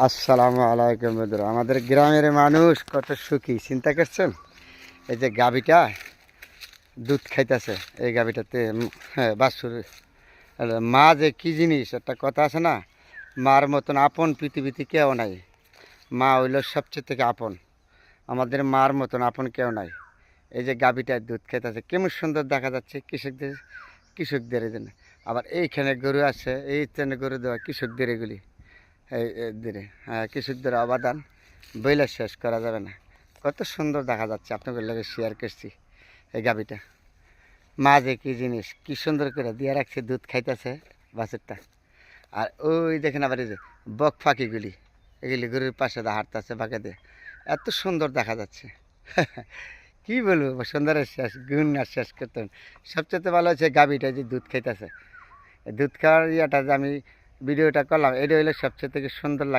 আসসালামু আলাইকুম বন্ধুরা। আমাদের গ্রামের মানুষ কত সুখী, চিন্তা করছেন? এই যে গাভীটা দুধ খাইতেছে, এই গাভীটাতে হ্যাঁ বাছুর মা যে কী জিনিস, একটা কথা আছে না, মার মতন আপন পৃথিবীতে কেউ নাই। মা হইল সবচেয়ে থেকে আপন, আমাদের মার মতন আপন কেউ নাই। এই যে গাভীটায় দুধ খাইতেছে, কেমন সুন্দর দেখা যাচ্ছে কৃষকদের জন্য। আবার এইখানে গরু আছে, এই ট্রেনে গরু দেওয়া কৃষকদের এগুলি, এই দিনে হ্যাঁ কৃষকদের অবদান বইলে শেষ করা যাবে না। কত সুন্দর দেখা যাচ্ছে, আপনাদের লাগে শেয়ার করছি। এই গাভীটা মা যে কী জিনিস, কী সুন্দর করে দিয়ে রাখছে, দুধ খাইতেছে বাছুরটা। আর ওই দেখেন আবার এই যে বক ফাঁকিগুলি, এগুলি গরুর পাশে হাঁটতেছে বাঁকে দিয়ে, এত সুন্দর দেখা যাচ্ছে। কি বলবো, সুন্দরের শেষ গুণ আর শেষ করতেন। সবচেয়ে ভালো হচ্ছে গাভীটা যে দুধ খাইতেছে, দুধ খাওয়ার ইয়াটা যে আমি ভিডিওটা করলাম, এটা হইলে সবচেয়ে থেকে সুন্দর লাগে।